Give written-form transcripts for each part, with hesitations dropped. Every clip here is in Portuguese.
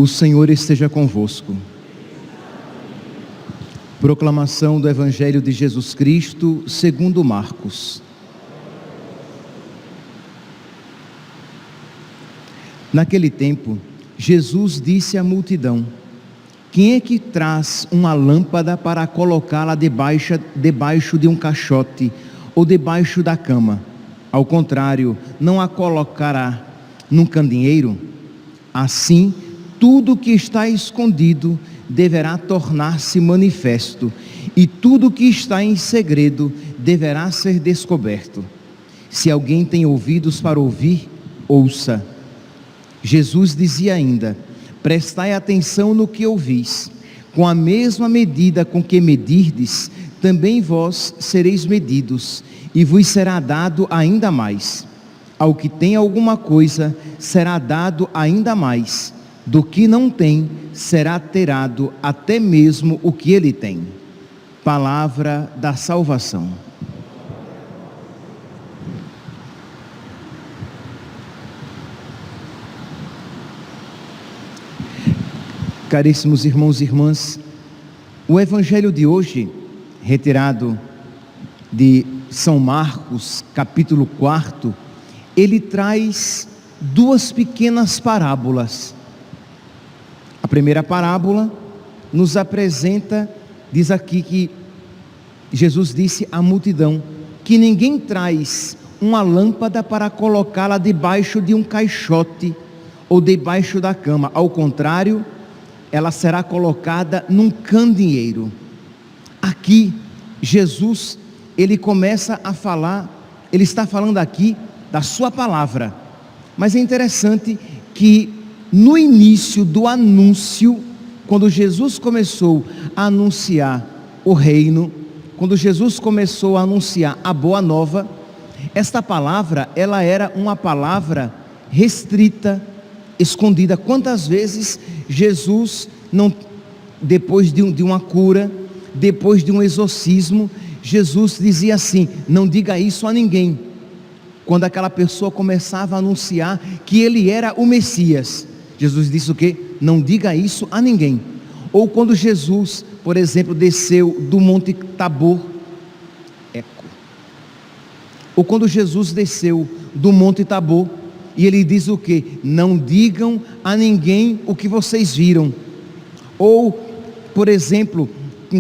O Senhor esteja convosco. Proclamação do Evangelho de Jesus Cristo, segundo Marcos. Naquele tempo, Jesus disse à multidão: quem é que traz uma lâmpada para colocá-la debaixo de um caixote ou debaixo da cama? Ao contrário, não a colocará num candeeiro? Assim, tudo que está escondido deverá tornar-se manifesto, e tudo que está em segredo deverá ser descoberto. Se alguém tem ouvidos para ouvir, ouça. Jesus dizia ainda: prestai atenção no que ouvis. Com a mesma medida com que medirdes, também vós sereis medidos, e vos será dado ainda mais. Ao que tem alguma coisa, será dado ainda mais. Do que não tem, será tirado até mesmo o que ele tem. Palavra da salvação. Caríssimos irmãos e irmãs, o Evangelho de hoje, retirado de São Marcos, capítulo 4, ele traz duas pequenas parábolas. A primeira parábola nos apresenta, diz aqui que Jesus disse à multidão que ninguém traz uma lâmpada para colocá-la debaixo de um caixote ou debaixo da cama. Ao contrário, ela será colocada num candeeiro. Aqui, Jesus, ele começa a falar, ele está falando aqui da sua palavra. Mas é interessante que no início do anúncio, quando Jesus começou a anunciar o reino, quando Jesus começou a anunciar a boa nova, esta palavra, ela era uma palavra restrita, escondida. Quantas vezes Jesus, depois de uma cura, depois de um exorcismo, Jesus dizia assim: não diga isso a ninguém. Quando aquela pessoa começava a anunciar que ele era o Messias, Jesus disse o quê? Não diga isso a ninguém. Ou quando Jesus, por exemplo, desceu do Monte Tabor, ou quando Jesus desceu do Monte Tabor, e ele diz o quê? Não digam a ninguém o que vocês viram. Ou, por exemplo,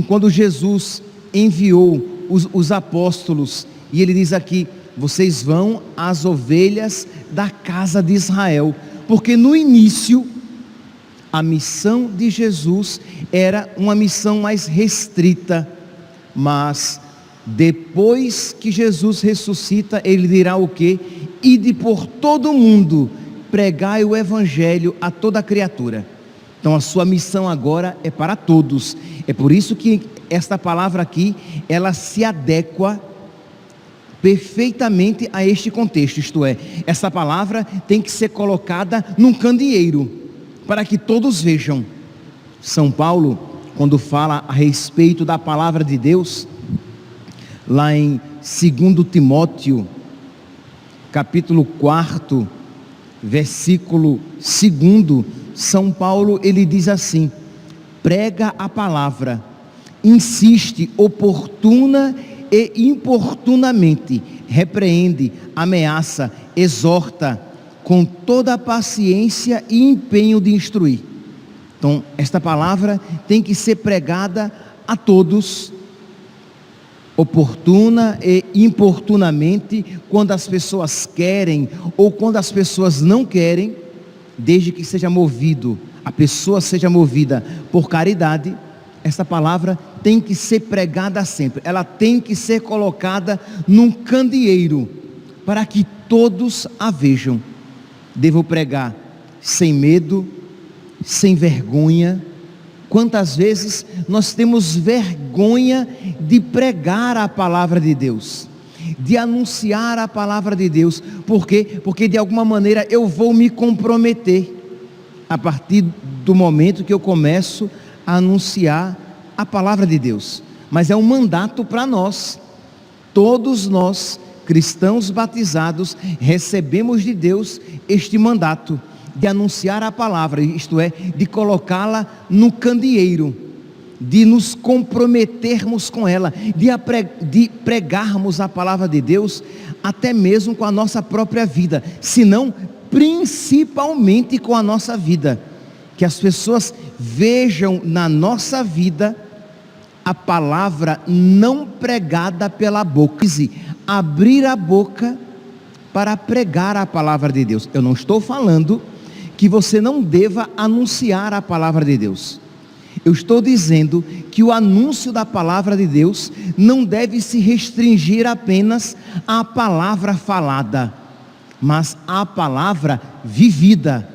quando Jesus enviou os apóstolos, e ele diz aqui: vocês vão às ovelhas da casa de Israel. Porque no início, a missão de Jesus era uma missão mais restrita, mas depois que Jesus ressuscita, ele dirá o quê? Ide por todo o mundo, pregai o Evangelho a toda criatura. Então a sua missão agora é para todos. É por isso que esta palavra aqui, ela se adequa perfeitamente a este contexto, isto é, essa palavra tem que ser colocada num candeeiro, para que todos vejam. São Paulo, quando fala a respeito da palavra de Deus, lá em 2 Timóteo, capítulo 4, versículo 2, São Paulo, ele diz assim: prega a palavra, insiste oportuna e importunamente, repreende, ameaça, exorta, com toda a paciência e empenho de instruir. Então, esta palavra tem que ser pregada a todos, oportuna e importunamente, quando as pessoas querem ou quando as pessoas não querem, desde que seja movido, a pessoa seja movida por caridade. Esta palavra tem que ser pregada sempre, ela tem que ser colocada num candeeiro, para que todos a vejam. Devo pregar sem medo, sem vergonha. Quantas vezes nós temos vergonha de pregar a palavra de Deus, de anunciar a palavra de Deus? Por quê? Porque de alguma maneira eu vou me comprometer, a partir do momento que eu começo a anunciar a palavra de Deus, mas é um mandato para nós. Todos nós, cristãos batizados, recebemos de Deus este mandato de anunciar a palavra, isto é, de colocá-la no candeeiro, de nos comprometermos com ela, de pregarmos a palavra de Deus, até mesmo com a nossa própria vida, se não principalmente com a nossa vida, que as pessoas vejam na nossa vida a palavra não pregada pela boca, abrir a boca para pregar a palavra de Deus. Eu não estou falando que você não deva anunciar a palavra de Deus. Eu estou dizendo que o anúncio da palavra de Deus não deve se restringir apenas à palavra falada, mas à palavra vivida.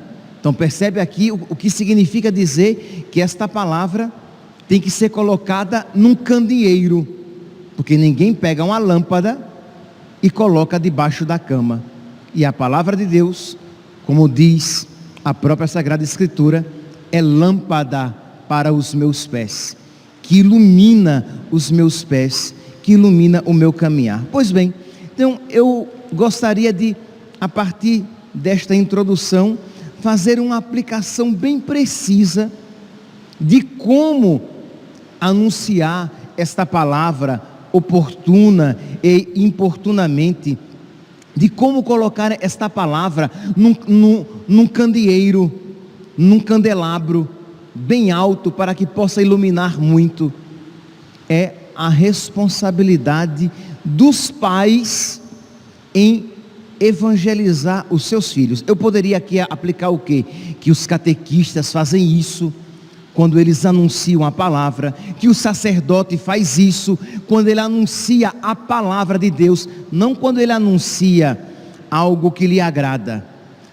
Então percebe aqui o que significa dizer que esta palavra tem que ser colocada num candeeiro, porque ninguém pega uma lâmpada e coloca debaixo da cama. E a palavra de Deus, como diz a própria Sagrada Escritura, é lâmpada para os meus pés, que ilumina os meus pés, que ilumina o meu caminhar. Pois bem, então eu gostaria de, a partir desta introdução, fazer uma aplicação bem precisa de como anunciar esta palavra oportuna e importunamente, de como colocar esta palavra num candeeiro, num candelabro bem alto, para que possa iluminar muito. É a responsabilidade dos pais em evangelizar os seus filhos. Eu poderia aqui aplicar o quê? Que os catequistas fazem isso quando eles anunciam a palavra, que o sacerdote faz isso quando ele anuncia a palavra de Deus, não quando ele anuncia algo que lhe agrada,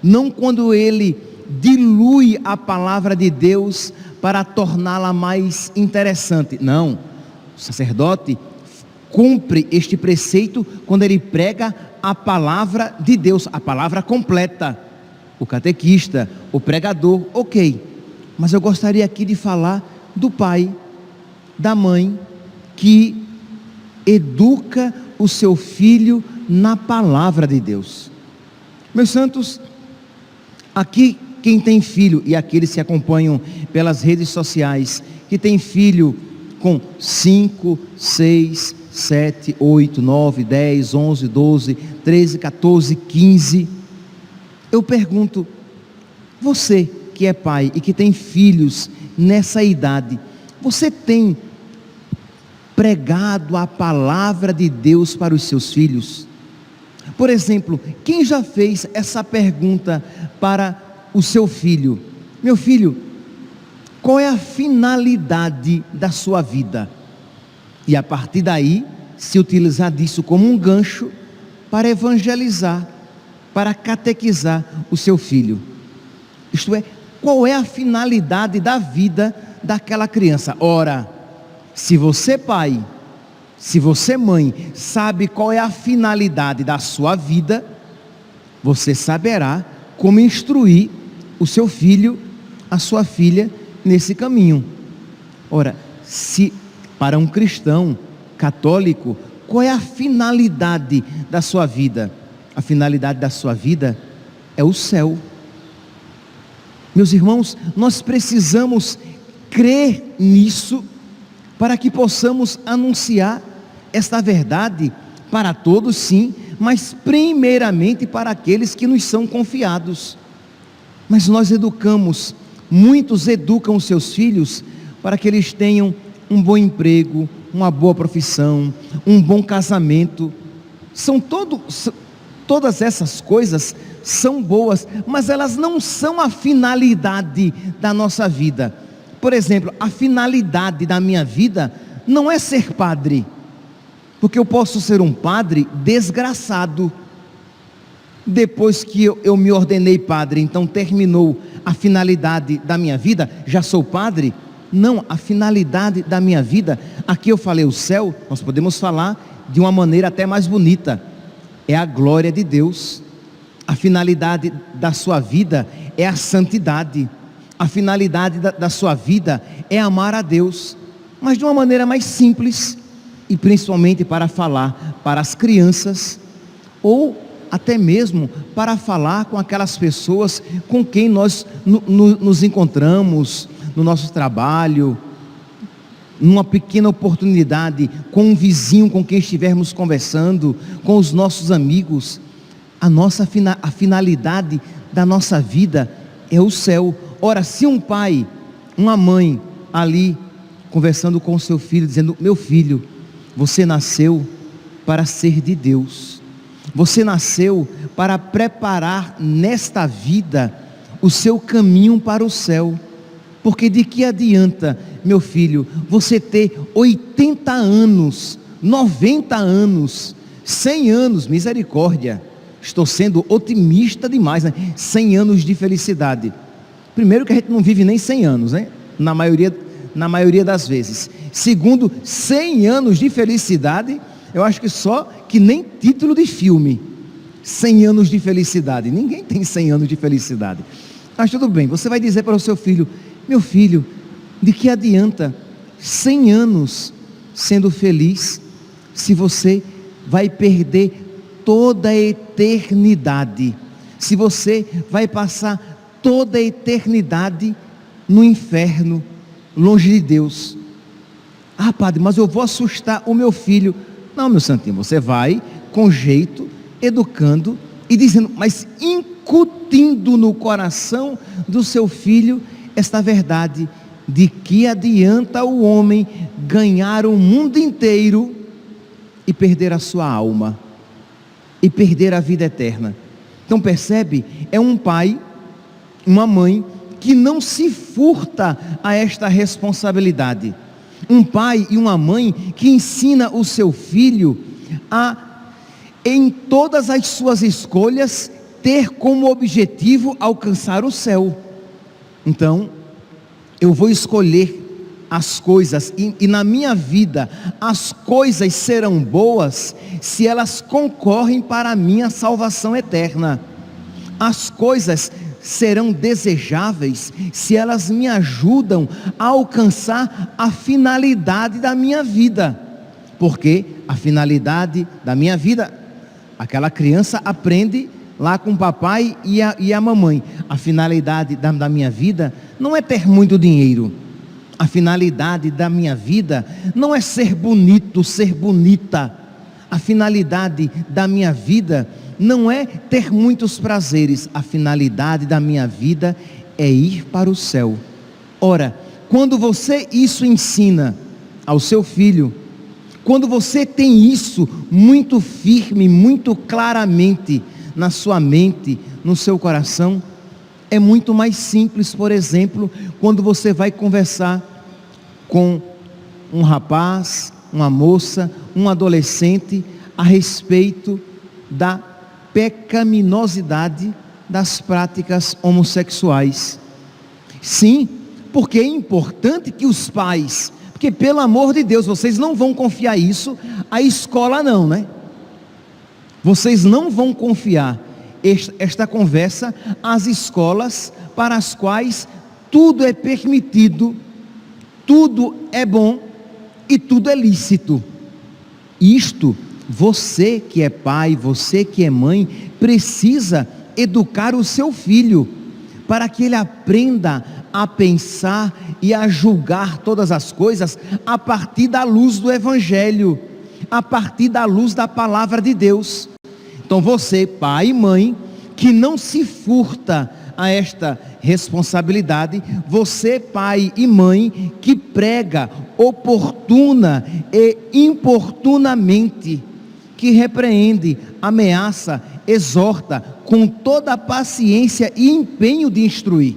não quando ele dilui a palavra de Deus para torná-la mais interessante. Não, o sacerdote cumpre este preceito quando ele prega a palavra de Deus, a palavra completa. O catequista, o pregador, ok. Mas eu gostaria aqui de falar do pai, da mãe, que educa o seu filho na palavra de Deus. Meus santos, aqui quem tem filho, e aqueles que acompanham pelas redes sociais, que tem filho com 5, 6, 7, 8, 9, 10, 11, 12, 13, 14, 15, eu pergunto, você que é pai e que tem filhos nessa idade, você tem pregado a palavra de Deus para os seus filhos? Por exemplo, quem já fez essa pergunta para o seu filho? Meu filho, qual é a finalidade da sua vida? E a partir daí, se utilizar disso como um gancho para evangelizar, para catequizar o seu filho. Isto é, qual é a finalidade da vida daquela criança? Ora, se você pai, se você mãe, sabe qual é a finalidade da sua vida, você saberá como instruir o seu filho, a sua filha, nesse caminho. Ora, se para um cristão católico, qual é a finalidade da sua vida? A finalidade da sua vida é o céu. Meus irmãos, nós precisamos crer nisso para que possamos anunciar esta verdade para todos, sim, mas primeiramente para aqueles que nos são confiados. Mas nós educamos, muitos educam os seus filhos para que eles tenham um bom emprego, uma boa profissão, um bom casamento. Todas essas coisas são boas, mas elas não são a finalidade da nossa vida. Por exemplo, a finalidade da minha vida não é ser padre, porque eu posso ser um padre desgraçado. Depois que eu me ordenei padre, então terminou a finalidade da minha vida, já sou padre? Não, a finalidade da minha vida, aqui eu falei o céu, nós podemos falar de uma maneira até mais bonita, é a glória de Deus. A finalidade da sua vida é a santidade. a finalidade da sua vida é amar a Deus, mas de uma maneira mais simples, e principalmente para falar para as crianças, ou até mesmo para falar com aquelas pessoas com quem nós nos encontramos no nosso trabalho, numa pequena oportunidade, com um vizinho com quem estivermos conversando, com os nossos amigos. A finalidade da nossa vida é o céu. Ora, se um pai, uma mãe ali conversando com o seu filho, dizendo: meu filho, você nasceu para ser de Deus, você nasceu para preparar nesta vida o seu caminho para o céu, porque de que adianta, meu filho, você ter 80 anos, 90 anos, 100 anos, misericórdia, estou sendo otimista demais, né? 100 anos de felicidade. Primeiro que a gente não vive nem 100 anos, né? Na maioria das vezes. Segundo, 100 anos de felicidade, eu acho que só que nem título de filme. 100 anos de felicidade, ninguém tem 100 anos de felicidade. Mas tudo bem, você vai dizer para o seu filho: meu filho, de que adianta 100 anos sendo feliz, se você vai perder toda a eternidade, se você vai passar toda a eternidade no inferno, longe de Deus? Ah, padre, mas eu vou assustar o meu filho. Não, meu santinho, você vai com jeito, educando e dizendo, mas incutindo no coração do seu filho esta verdade: de que adianta o homem ganhar o mundo inteiro e perder a sua alma, e perder a vida eterna? Então percebe, é um pai, uma mãe que não se furta a esta responsabilidade. Um pai e uma mãe que ensina o seu filho a, em todas as suas escolhas, ter como objetivo alcançar o céu. Então, eu vou escolher as coisas, e na minha vida, as coisas serão boas, se elas concorrem para a minha salvação eterna. As coisas serão desejáveis, se elas me ajudam a alcançar a finalidade da minha vida. Porque a finalidade da minha vida, aquela criança aprende lá com o papai e a mamãe. A finalidade da minha vida não é ter muito dinheiro. A finalidade da minha vida não é ser bonito, ser bonita. A finalidade da minha vida não é ter muitos prazeres. A finalidade da minha vida é ir para o céu. Ora, quando você isso ensina ao seu filho, quando você tem isso muito firme, muito claramente na sua mente, no seu coração, é muito mais simples. Por exemplo, quando você vai conversar com um rapaz, uma moça, um adolescente, a respeito da pecaminosidade das práticas homossexuais. Sim, porque é importante que os pais, porque pelo amor de Deus, vocês não vão confiar isso à escola não, né? Vocês não vão confiar esta conversa às escolas para as quais tudo é permitido, tudo é bom e tudo é lícito. Isto, você que é pai, você que é mãe, precisa educar o seu filho, para que ele aprenda a pensar e a julgar todas as coisas a partir da luz do Evangelho, a partir da luz da palavra de Deus. Então você, pai e mãe, que não se furta a esta responsabilidade, você, pai e mãe, que prega oportuna e importunamente, que repreende, ameaça, exorta com toda a paciência e empenho de instruir.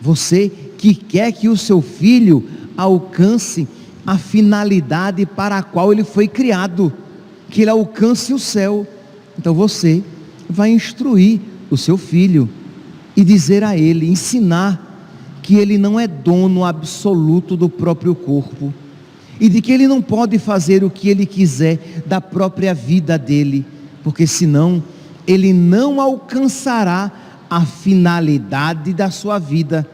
Você que quer que o seu filho alcance a finalidade para a qual ele foi criado, que ele alcance o céu. Então você vai instruir o seu filho e dizer a ele, ensinar que ele não é dono absoluto do próprio corpo, e de que ele não pode fazer o que ele quiser da própria vida dele, porque senão ele não alcançará a finalidade da sua vida.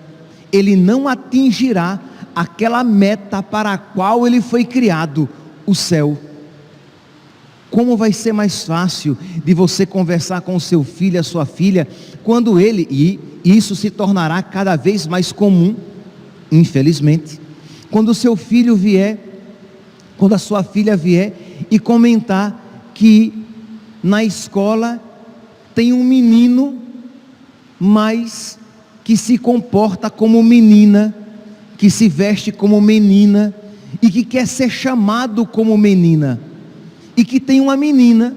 ele não atingirá aquela meta para a qual ele foi criado, o céu. Como vai ser mais fácil de você conversar com o seu filho, a sua filha, quando ele, e isso se tornará cada vez mais comum, infelizmente, quando o seu filho vier, quando a sua filha vier e comentar que na escola tem um menino, mas que se comporta como menina, que se veste como menina e que quer ser chamado como menina, e que tem uma menina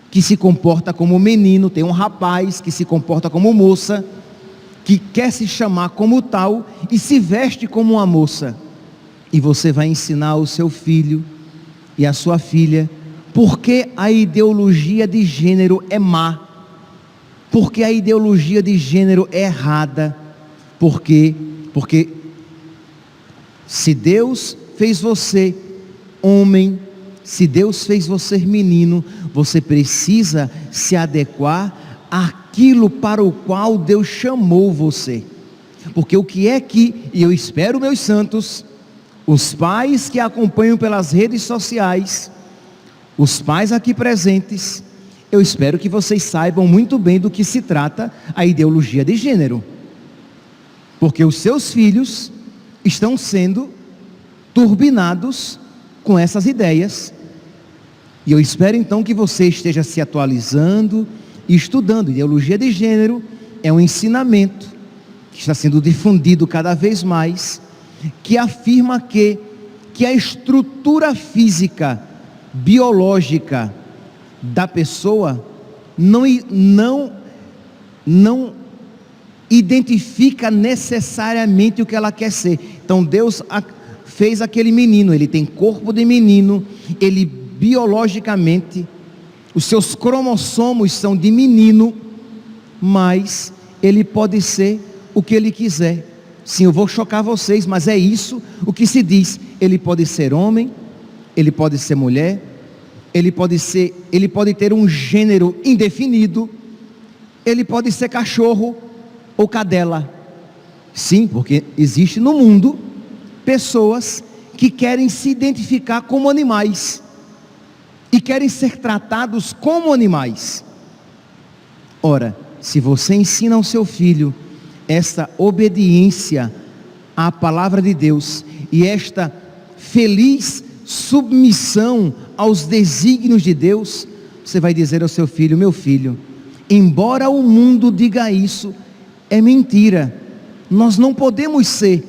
que se comporta como menino, tem um rapaz que se comporta como moça, que quer se chamar como tal e se veste como uma moça. E você vai ensinar o seu filho e a sua filha porque a ideologia de gênero é má, porque a ideologia de gênero é errada, porque se Deus fez você homem, se Deus fez você menino, você precisa se adequar àquilo para o qual Deus chamou você. Porque o que é que, e eu espero, meus santos, os pais que acompanham pelas redes sociais, os pais aqui presentes, eu espero que vocês saibam muito bem do que se trata a ideologia de gênero. Porque os seus filhos estão sendo turbinados com essas ideias. E eu espero então que você esteja se atualizando e estudando. Ideologia de gênero é um ensinamento que está sendo difundido cada vez mais, que afirma que a estrutura física, biológica da pessoa não identifica necessariamente o que ela quer ser. Então Deus fez aquele menino, ele tem corpo de menino, ele biologicamente, os seus cromossomos são de menino, mas ele pode ser o que ele quiser. Sim, eu vou chocar vocês, mas é isso o que se diz. Ele pode ser homem, ele pode ser mulher, ele pode ter um gênero indefinido, ele pode ser cachorro ou cadela. Sim, porque existe no mundo pessoas que querem se identificar como animais e querem ser tratados como animais. Ora, se você ensina ao seu filho esta obediência à palavra de Deus e esta feliz submissão aos desígnios de Deus, você vai dizer ao seu filho: meu filho, embora o mundo diga isso, é mentira. Nós não podemos ser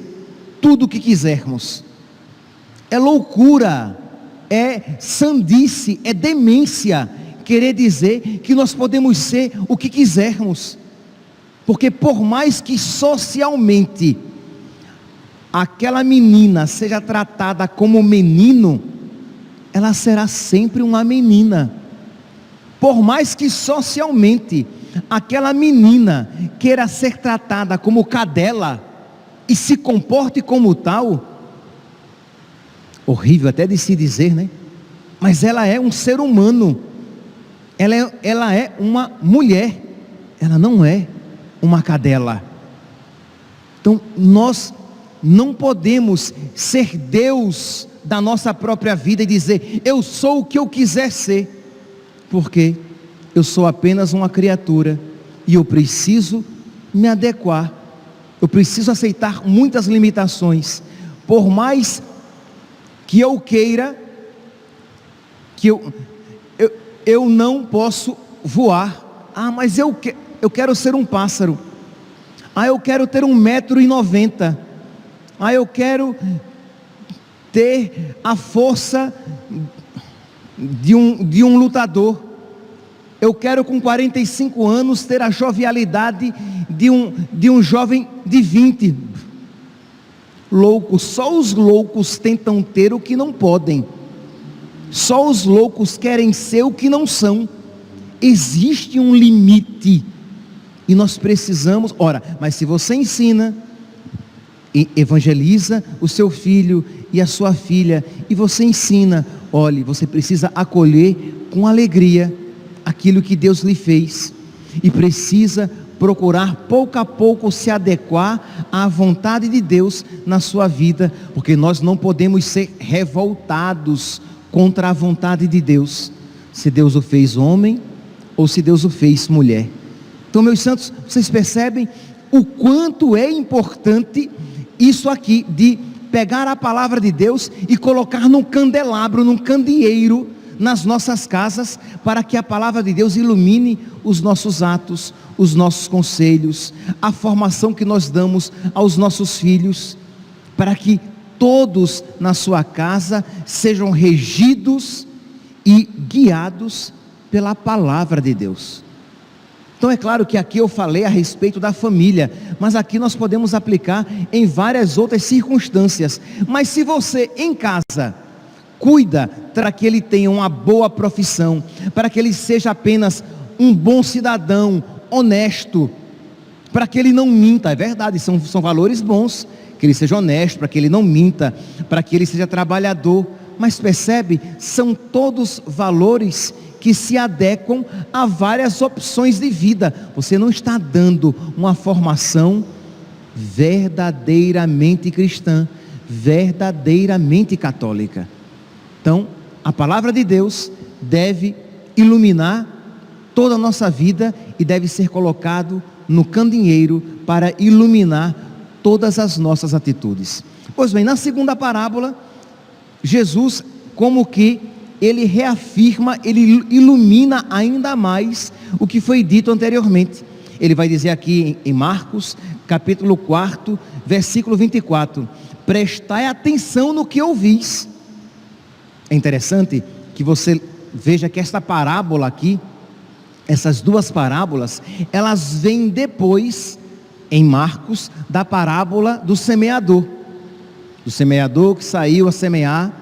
tudo o que quisermos. É loucura, é sandice, é demência querer dizer que nós podemos ser o que quisermos. Porque por mais que socialmente aquela menina seja tratada como menino, ela será sempre uma menina. Por mais que socialmente aquela menina queira ser tratada como cadela e se comporte como tal, horrível até de se dizer, né? Mas ela é um ser humano, ela é uma mulher, ela não é uma cadela. Então nós não podemos ser Deus da nossa própria vida e dizer: eu sou o que eu quiser ser, porque eu sou apenas uma criatura e eu preciso me adequar, eu preciso aceitar muitas limitações. Por mais que eu queira, que eu não posso voar. Mas eu quero ser um pássaro. Eu quero ter 1,90 m. Eu quero ter a força de um lutador. Eu quero com 45 anos ter a jovialidade de um jovem de 20. Louco, só os loucos tentam ter o que não podem. Só os loucos querem ser o que não são. Existe um limite e nós precisamos, mas se você ensina e evangeliza o seu filho e a sua filha, e você ensina: olhe, você precisa acolher com alegria aquilo que Deus lhe fez, e precisa procurar pouco a pouco se adequar à vontade de Deus na sua vida, porque nós não podemos ser revoltados contra a vontade de Deus, se Deus o fez homem ou se Deus o fez mulher. Então, meus santos, vocês percebem o quanto é importante isso aqui, de pegar a palavra de Deus e colocar num candelabro, num candeeiro, nas nossas casas, para que a palavra de Deus ilumine os nossos atos, os nossos conselhos, a formação que nós damos aos nossos filhos, para que todos na sua casa sejam regidos e guiados pela palavra de Deus. Então é claro que aqui eu falei a respeito da família, mas aqui nós podemos aplicar em várias outras circunstâncias. Mas se você em casa cuida para que ele tenha uma boa profissão, para que ele seja apenas um bom cidadão, honesto, para que ele não minta, é verdade, são valores bons, que ele seja honesto, para que ele não minta, para que ele seja trabalhador, mas percebe, são todos valores que se adequam a várias opções de vida. Você não está dando uma formação verdadeiramente cristã, verdadeiramente católica. Então, a palavra de Deus deve iluminar toda a nossa vida e deve ser colocado no candeeiro para iluminar todas as nossas atitudes. Pois bem, na segunda parábola, Jesus, como que ele reafirma, ele ilumina ainda mais o que foi dito anteriormente. Ele vai dizer aqui em Marcos, capítulo 4, versículo 24: prestai atenção no que ouvis. É interessante que você veja que esta parábola aqui, essas duas parábolas, elas vêm depois, em Marcos, da parábola do semeador que saiu a semear.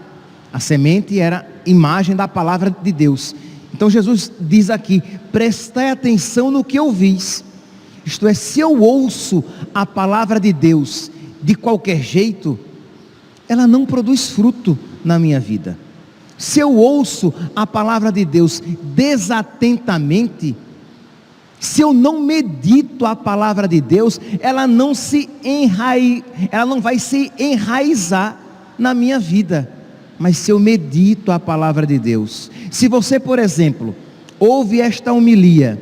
A semente era imagem da palavra de Deus. Então Jesus diz aqui: prestai atenção no que ouvis. Isto é, se eu ouço a palavra de Deus de qualquer jeito, ela não produz fruto na minha vida. Se eu ouço a palavra de Deus desatentamente, se eu não medito a palavra de Deus, ela não vai se enraizar na minha vida. Mas se eu medito a palavra de Deus, se você, por exemplo, ouve esta homilia,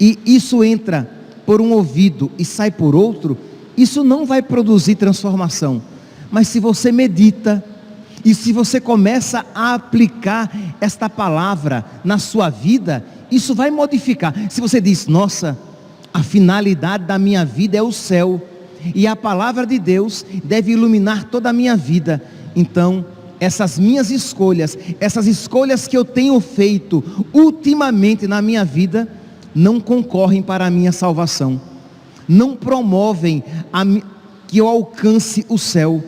e isso entra por um ouvido e sai por outro, isso não vai produzir transformação. Mas se você medita, e se você começa a aplicar esta palavra na sua vida, isso vai modificar. Se você diz: nossa, a finalidade da minha vida é o céu, e a palavra de Deus deve iluminar toda a minha vida, então essas minhas escolhas, essas escolhas que eu tenho feito ultimamente na minha vida, não concorrem para a minha salvação, não promovem que eu alcance o céu.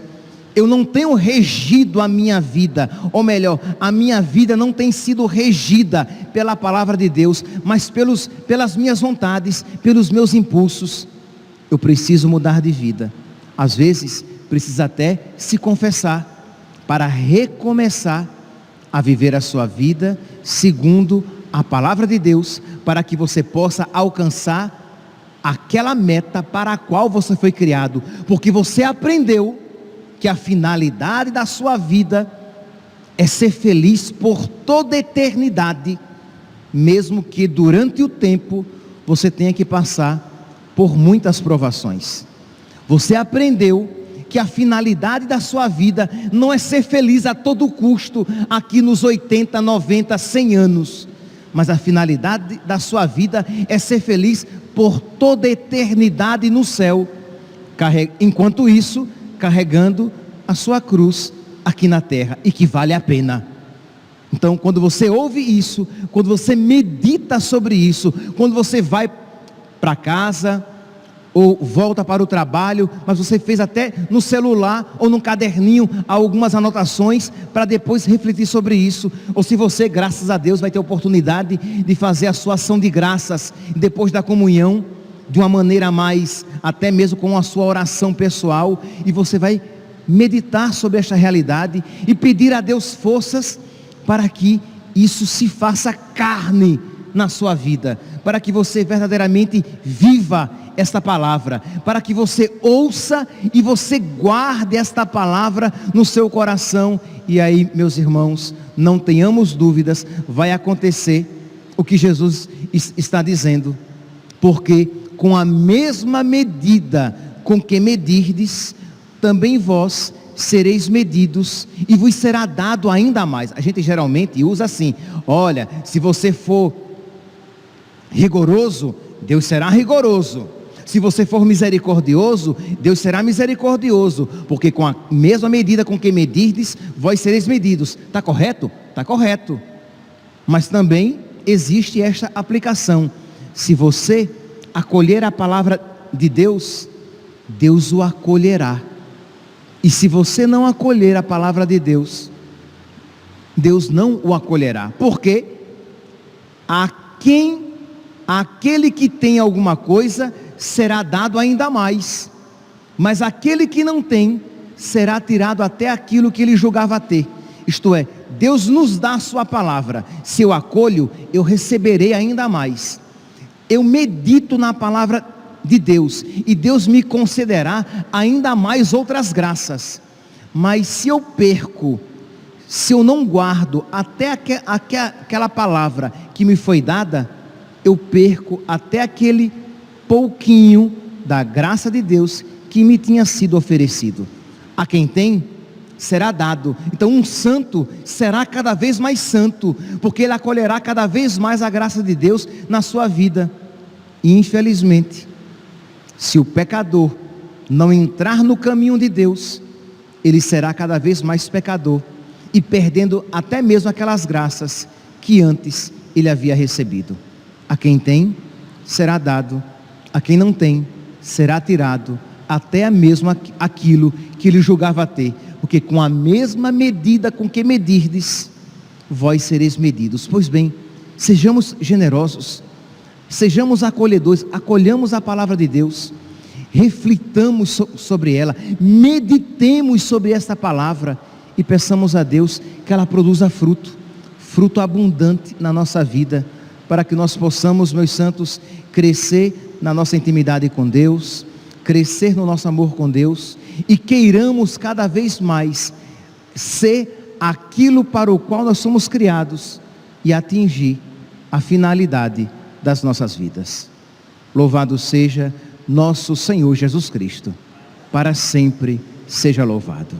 Eu não tenho regido a minha vida, ou melhor, a minha vida não tem sido regida pela palavra de Deus, mas pelas minhas vontades, pelos meus impulsos. Eu preciso mudar de vida. Às vezes, precisa até se confessar, para recomeçar a viver a sua vida segundo a palavra de Deus, para que você possa alcançar aquela meta para a qual você foi criado, porque você aprendeu que a finalidade da sua vida é ser feliz por toda a eternidade, mesmo que durante o tempo você tenha que passar por muitas provações. Você aprendeu que a finalidade da sua vida não é ser feliz a todo custo, aqui nos 80, 90, 100 anos, mas a finalidade da sua vida é ser feliz por toda a eternidade no céu, enquanto isso, carregando a sua cruz aqui na terra, e que vale a pena. Então, quando você ouve isso, quando você medita sobre isso, quando você vai para casa, ou volta para o trabalho, mas você fez até no celular ou num caderninho algumas anotações para depois refletir sobre isso, ou se você, graças a Deus, vai ter oportunidade de fazer a sua ação de graças depois da comunhão, de uma maneira mais, até mesmo com a sua oração pessoal, e você vai meditar sobre esta realidade e pedir a Deus forças para que isso se faça carne na sua vida, para que você verdadeiramente viva esta palavra, para que você ouça e você guarde esta palavra no seu coração. E aí, meus irmãos, não tenhamos dúvidas, vai acontecer o que Jesus está dizendo, porque com a mesma medida com que medirdes, também vós sereis medidos, e vos será dado ainda mais. A gente geralmente usa assim: olha, se você for rigoroso, Deus será rigoroso. Se você for misericordioso, Deus será misericordioso, porque com a mesma medida com que medirdes, vós sereis medidos. Está correto? Está correto. Mas também existe esta aplicação: se você acolher a palavra de Deus, Deus o acolherá. E se você não acolher a palavra de Deus, Deus não o acolherá. Porque aquele que tem alguma coisa será dado ainda mais, mas aquele que não tem será tirado até aquilo que ele julgava ter. Isto é, Deus nos dá a sua palavra. Se eu acolho, eu receberei ainda mais. Eu medito na palavra de Deus, e Deus me concederá ainda mais outras graças. Mas se eu perco, se eu não guardo até aquela palavra que me foi dada, eu perco até aquele pouquinho da graça de Deus que me tinha sido oferecido. A quem tem, será dado. Então um santo será cada vez mais santo, porque ele acolherá cada vez mais a graça de Deus na sua vida. E infelizmente, se o pecador não entrar no caminho de Deus, ele será cada vez mais pecador, e perdendo até mesmo aquelas graças que antes ele havia recebido. A quem tem, será dado; a quem não tem, será tirado até mesmo aquilo que ele julgava ter. Porque com a mesma medida com que medirdes, vós sereis medidos. Pois bem, sejamos generosos, sejamos acolhedores, acolhamos a palavra de Deus, reflitamos sobre ela, meditemos sobre esta palavra, e peçamos a Deus que ela produza fruto abundante na nossa vida, para que nós possamos, meus santos, crescer na nossa intimidade com Deus, crescer no nosso amor com Deus, e queiramos cada vez mais ser aquilo para o qual nós somos criados, e atingir a finalidade das nossas vidas. Louvado seja nosso Senhor Jesus Cristo, para sempre seja louvado.